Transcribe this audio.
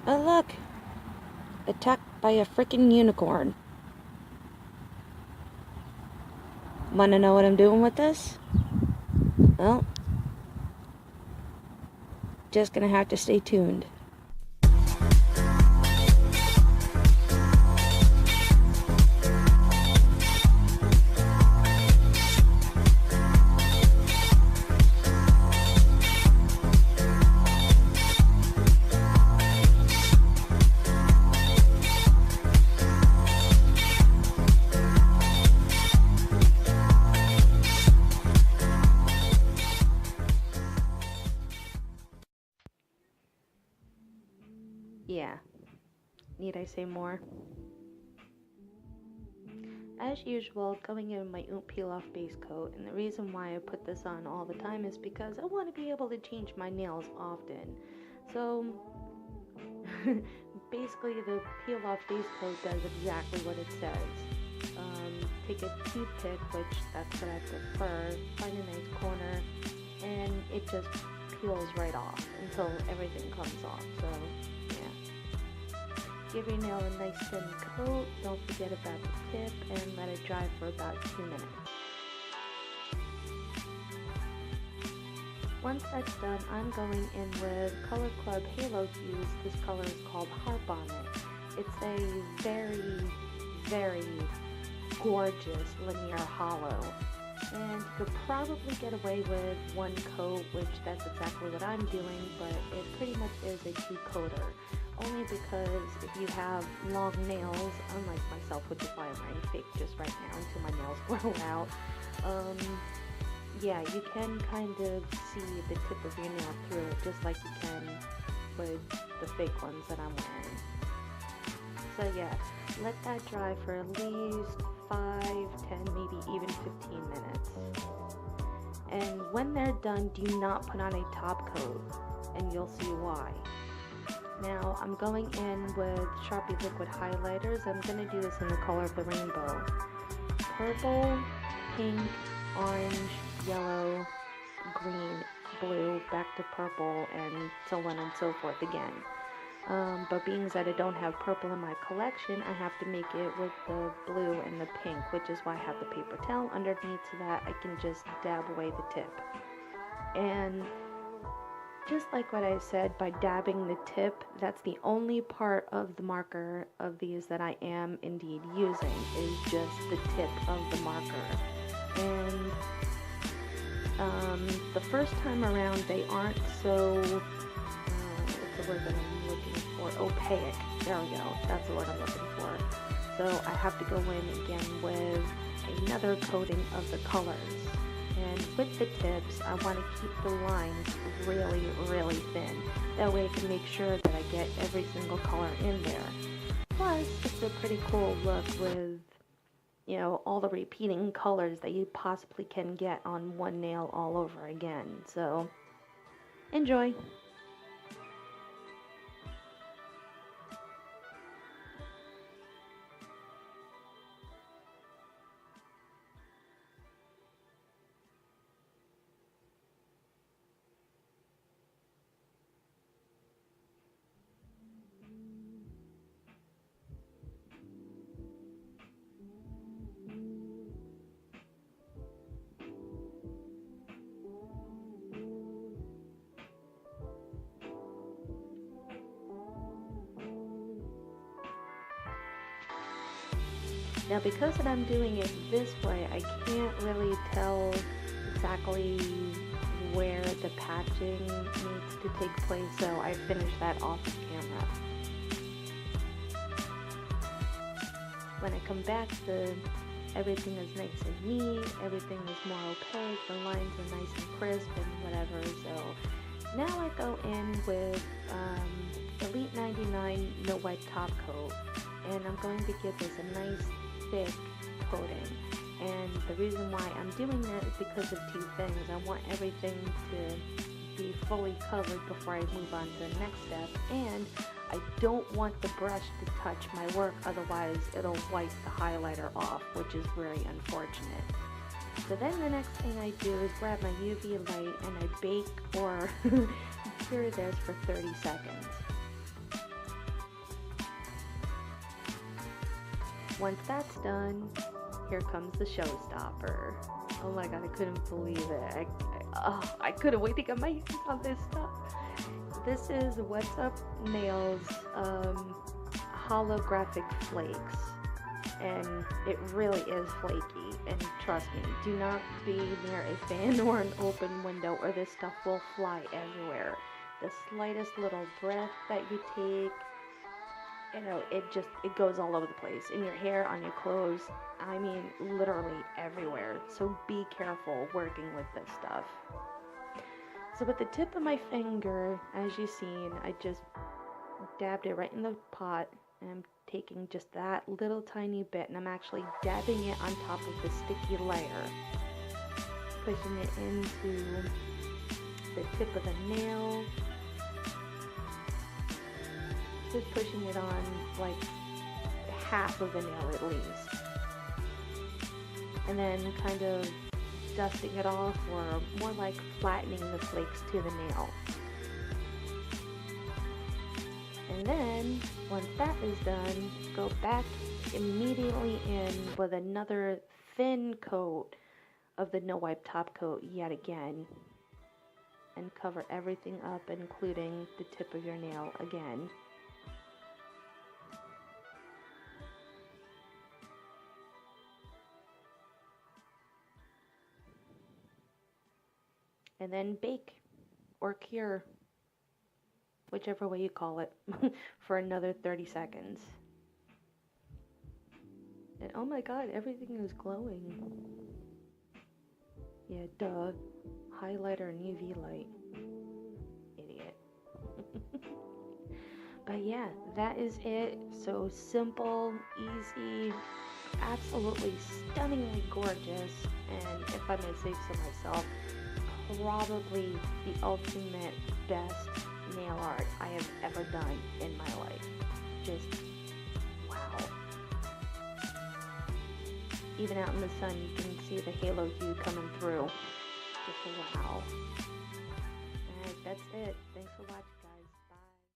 Oh look! Attacked by a freaking unicorn. Wanna know what I'm doing with this? Well, just gonna have to stay tuned. Yeah, need I say more? As usual, going in my Oomp Peel Off base coat, and the reason why I put this on all the time is because I want to be able to change my nails often. So, basically, the Peel Off base coat does exactly what it says. Take a toothpick, which that's what I prefer, find a nice corner, and it just peels right off until everything comes off. So, give your nail a nice thin coat, don't forget about the tip, and let it dry for about 2 minutes. Once that's done, I'm going in with Color Club Halo Hues. This color is called Harp on It. It's a very, very gorgeous linear hollow. And you could probably get away with one coat, which that's exactly what I'm doing, but it pretty much is a two-coater. Only because if you have long nails, unlike myself, which is why I'm wearing fake just right now until my nails grow out, yeah, you can kind of see the tip of your nail through it, just like you can with the fake ones that I'm wearing. So yeah, let that dry for at least 5, 10, maybe even 15 minutes. And when they're done, do not put on a top coat, and you'll see why. Now I'm going in with Sharpie liquid highlighters. I'm going to do this in the color of the rainbow. Purple, pink, orange, yellow, green, blue, back to purple, and so on and so forth again. But being that I don't have purple in my collection, I have to make it with the blue and the pink, which is why I have the paper towel underneath so that I can just dab away the tip. And just like what I said, by dabbing the tip, that's the only part of the marker of these that I am indeed using, is just the tip of the marker. And the first time around, they aren't so, what's the word that I'm looking for? Opaque. There we go. That's the word I'm looking for. So I have to go in again with another coating of the colors. And with the tips, I want to keep the lines really, really thin. That way I can make sure that I get every single color in there. Plus, it's a pretty cool look with, you know, all the repeating colors that you possibly can get on one nail all over again. So, enjoy! Now because that I'm doing it this way, I can't really tell exactly where the patching needs to take place, so I finished that off camera. When I come back, everything is nice and neat, everything is more opaque, the lines are nice and crisp and whatever, so now I go in with Elite 99 No Wet Top Coat, and I'm going to give this a nice thick coating. And the reason why I'm doing that is because of two things. I want everything to be fully covered before I move on to the next step, and I don't want the brush to touch my work, otherwise it'll wipe the highlighter off, which is very unfortunate. So then the next thing I do is grab my UV light and I bake or cure this for 30 seconds. Once that's done, here comes the showstopper. Oh my god, I couldn't believe it. I couldn't wait to get my hands on this stuff. This is What's Up Nails holographic flakes. And it really is flaky. And trust me, do not be near a fan or an open window or this stuff will fly everywhere. The slightest little breath that you take, it goes all over the place. In your hair, on your clothes, I mean literally everywhere. So be careful working with this stuff. So with the tip of my finger, as you've seen, I just dabbed it right in the pot, and I'm taking just that little tiny bit, and I'm actually dabbing it on top of the sticky layer, pushing it into the tip of the nail, just pushing it on like half of the nail at least, and then kind of dusting it off, or more like flattening the flakes to the nail. And then, once that is done, go back immediately in with another thin coat of the no wipe top coat yet again, and cover everything up, including the tip of your nail again. And then bake or cure, whichever way you call it, for another 30 seconds. And oh my god, everything is glowing. Yeah, duh. Highlighter and UV light. Idiot. But yeah, that is it. So simple, easy, absolutely stunningly gorgeous, and if I may say so myself, probably the ultimate best nail art I have ever done in my life. Just wow. Even out in the sun, you can see the halo hue coming through. Just wow. Alright, that's it. Thanks for watching.